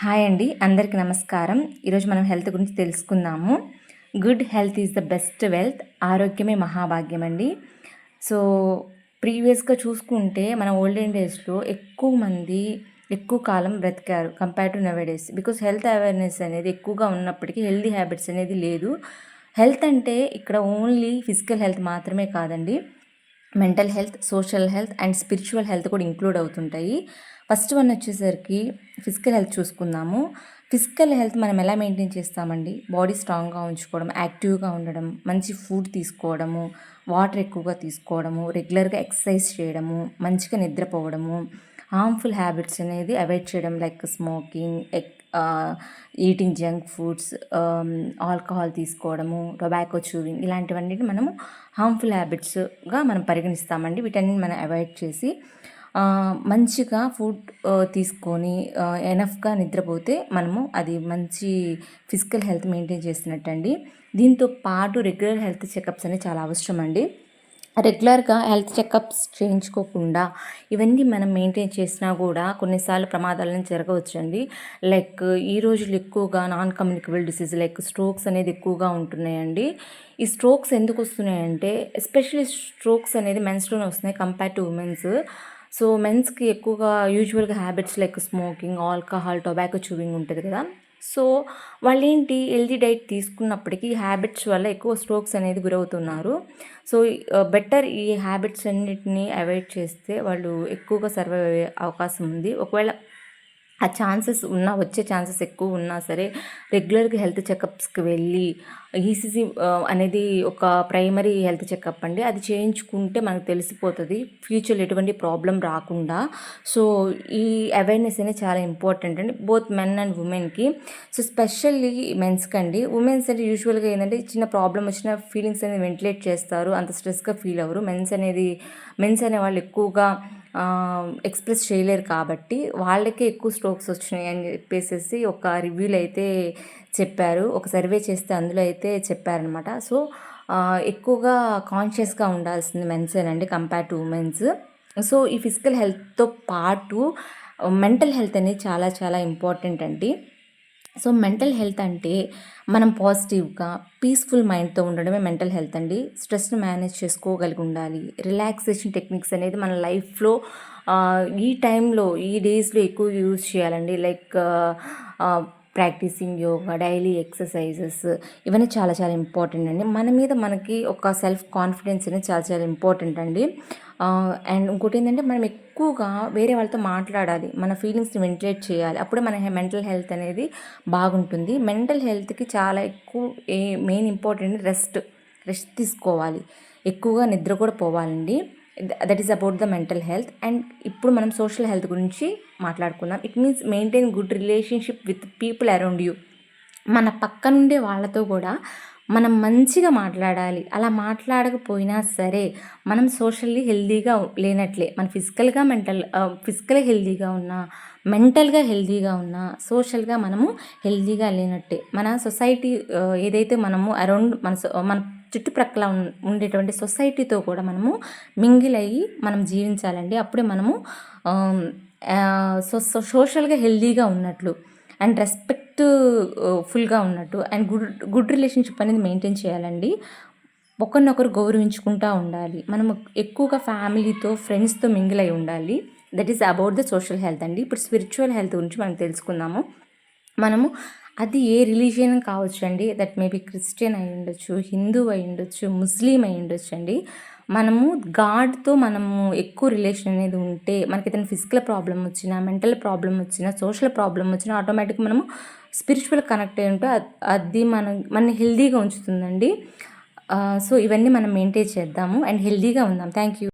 Hi అండి. అందరికీ నమస్కారం. ఈరోజు మనం హెల్త్ గురించి తెలుసుకుందాము. Good health is the best wealth. ఆరోగ్యమే మహాభాగ్యం అండి. సో, ప్రీవియస్‌గా చూసుకుంటే మన ఓల్డెన్ డేస్‌లో ఎక్కువ మంది ఎక్కువ కాలం బ్రతికారు compare to nowadays. Because health awareness అనేది ఎక్కువగా ఉన్నప్పటికీ హెల్తీ హ్యాబిట్స్ అనేది లేదు. హెల్త్ అంటే ఇక్కడ ఓన్లీ ఫిజికల్ హెల్త్ మాత్రమే కాదండి. Mental health, social health and spiritual health కూడా ఇంక్లూడ్ అవుతుంటాయి. ఫస్ట్ వన్ వచ్చేసరికి ఫిజికల్ హెల్త్ చూసుకుందాము. ఫిజికల్ హెల్త్ మనం ఎలా మెయింటైన్ చేస్తామండి? బాడీ స్ట్రాంగ్‌గా ఉంచుకోవడం, యాక్టివ్‌గా ఉండడం, మంచి ఫుడ్ తీసుకోవడము, వాటర్ ఎక్కువగా తీసుకోవడము, రెగ్యులర్‌గా ఎక్సర్సైజ్ చేయడము, మంచిగా నిద్రపోవడము, హార్మ్ఫుల్ హ్యాబిట్స్ అనేది అవాయిడ్ చేయడం like smoking, eating junk foods, alcohol తీసుకోవడము, టొబాకో చూవింగ్ ఇలాంటివన్నిటిని మనము హార్మ్ఫుల్ హ్యాబిట్స్గా మనం పరిగణిస్తామండి. వీటన్నిటిని మనం అవాయిడ్ చేసి మంచిగా ఫుడ్ తీసుకొని ఎనఫ్గా నిద్రపోతే మనము అది మంచి ఫిజికల్ హెల్త్ మెయింటైన్ చేస్తున్నట్టండి. దీంతో పాటు రెగ్యులర్ హెల్త్ చెకప్స్ అనేవి చాలా అవసరం అండి. రెగ్యులర్గా హెల్త్ చెకప్స్ చేయించుకోకుండా ఇవన్నీ మనం మెయింటైన్ చేసినా కూడా కొన్నిసార్లు ప్రమాదాలను జరగవచ్చండి. లైక్ ఈ రోజులు ఎక్కువగా non communicable disease like strokes అనేది ఎక్కువగా ఉంటున్నాయండి. ఈ స్ట్రోక్స్ ఎందుకు వస్తున్నాయంటే ఎస్పెషల్లీ స్ట్రోక్స్ అనేది మెన్స్లోనే వస్తున్నాయి కంపేర్ టు ఉమెన్స్. సో మెన్స్కి ఎక్కువగా యూజువల్గా habits like smoking, alcohol, tobacco chewing ఉంటుంది కదా. సో వాళ్ళేంటి హెల్తీ డైట్ తీసుకున్నప్పటికీ హ్యాబిట్స్ వల్ల ఎక్కువ స్ట్రోక్స్ అనేది గురవుతున్నారు. సో బెటర్ ఈ హ్యాబిట్స్ అన్నిటిని అవాయిడ్ చేస్తే వాళ్ళు ఎక్కువగా సర్వైవ్ అయ్యే అవకాశం ఉంది. ఒకవేళ ఆ ఛాన్సెస్ ఉన్నా వచ్చే ఛాన్సెస్ ఎక్కువ ఉన్నా సరే రెగ్యులర్గా హెల్త్ చెకప్స్కి వెళ్ళి ఈసీజీ అనేది ఒక ప్రైమరీ హెల్త్ చెకప్ అండి. అది చేయించుకుంటే మనకు తెలిసిపోతుంది ఫ్యూచర్లో ఎటువంటి ప్రాబ్లం రాకుండా. సో ఈ అవేర్నెస్ అనేది చాలా ఇంపార్టెంట్ అండి బోత్ మెన్ అండ్ ఉమెన్కి. సో స్పెషల్లీ మెన్స్కి అండి. ఉమెన్స్ అంటే యూజువల్గా ఏంటంటే చిన్న ప్రాబ్లం వచ్చిన ఫీలింగ్స్ అనేది వెంటిలేట్ చేస్తారు, అంత స్ట్రెస్గా ఫీల్ అవ్వరు. మెన్స్ అనే వాళ్ళు ఎక్కువగా ఎక్స్ప్రెస్ చేయలేరు కాబట్టి వాళ్ళకే ఎక్కువ స్ట్రోక్స్ వచ్చినాయి అని చెప్పేసి ఒక రివ్యూలు అయితే చెప్పారు. ఒక సర్వే చేస్తే అందులో అయితే చెప్పారనమాట. సో ఎక్కువగా కాన్షియస్గా ఉండాల్సింది మెన్సేనండి కంపేర్ టు ఉమెన్స్. సో ఈ ఫిజికల్ హెల్త్తో పాటు మెంటల్ హెల్త్ అనేది చాలా చాలా ఇంపార్టెంట్ అండి. సో మెంటల్ హెల్త్ అంటే మనం పాజిటివ్గా పీస్ఫుల్ మైండ్తో ఉండడమే మెంటల్ హెల్త్ అండి. స్ట్రెస్ని మేనేజ్ చేసుకోగలిగి ఉండాలి. రిలాక్సేషన్ టెక్నిక్స్ అనేది మన లైఫ్లో ఈ టైంలో ఈ డేస్లో ఎక్కువ యూజ్ చేయాలండి. Like practising yoga, daily exercises ఇవన్నీ చాలా చాలా ఇంపార్టెంట్ అండి. మన మీద మనకి ఒక సెల్ఫ్ కాన్ఫిడెన్స్ అనేది చాలా చాలా ఇంపార్టెంట్ అండి. అండ్ ఇంకోటి ఏంటంటే మనం ఎక్కువగా వేరే వాళ్ళతో మాట్లాడాలి, మన ఫీలింగ్స్ని వెంటిలేట్ చేయాలి. అప్పుడే మన మెంటల్ హెల్త్ అనేది బాగుంటుంది. మెంటల్ హెల్త్కి చాలా ఎక్కువ మెయిన్ ఇంపార్టెంట్ రెస్ట్ తీసుకోవాలి, ఎక్కువగా నిద్ర కూడా పోవాలండి. That is about the mental health. And ఇప్పుడు మనం సోషల్ హెల్త్ గురించి మాట్లాడుకుందాం. It means maintain good relationship with people around you. మన పక్కనుండే వాళ్ళతో కూడా మనం మంచిగా మాట్లాడాలి. అలా మాట్లాడకపోయినా సరే మనం సోషల్లీ హెల్తీగా లేనట్లే. మన ఫిజికల్గా హెల్తీగా ఉన్నా, మెంటల్గా హెల్తీగా ఉన్నా, సోషల్గా మనము హెల్తీగా లేనట్టే. మన సొసైటీ ఏదైతే మనము అరౌండ్ మన చుట్టుప్రక్కల ఉండేటువంటి సొసైటీతో కూడా మనము మింగిల్ అయ్యి మనం జీవించాలండి. అప్పుడే మనము సోషల్గా హెల్తీగా ఉన్నట్లు అండ్ రెస్పెక్ట్ ఫుల్గా ఉన్నట్టు అండ్ గుడ్ రిలేషన్షిప్ అనేది మెయింటైన్ చేయాలండి. ఒకరినొకరు గౌరవించుకుంటూ ఉండాలి. మనము ఎక్కువగా ఫ్యామిలీతో, ఫ్రెండ్స్తో మింగిల్ అయి ఉండాలి. That is about the social health అండి. ఇప్పుడు స్పిరిచువల్ హెల్త్ గురించి మనం తెలుసుకుందాము. మనము అది ఏ రిలీజియన్ కావచ్చు అండి. దట్ మేబీ క్రిస్టియన్ అయి ఉండొచ్చు, హిందూ అయి ఉండొచ్చు, ముస్లిం అయి ఉండొచ్చు అండి. మనము గాడ్తో మనము ఎక్కువ రిలేషన్ అనేది ఉంటే మనకి ఏదైనా ఫిజికల్ ప్రాబ్లం వచ్చినా, మెంటల్ ప్రాబ్లం వచ్చినా, సోషల్ ప్రాబ్లం వచ్చినా ఆటోమేటిక్గా మనము స్పిరిచువల్ కనెక్ట్ అయి ఉంటే అది మనని హెల్తీగా ఉంచుతుందండి. సో ఇవన్నీ మనం మెయింటైన్ చేద్దాము అండ్ హెల్తీగా ఉందాం. Thank you.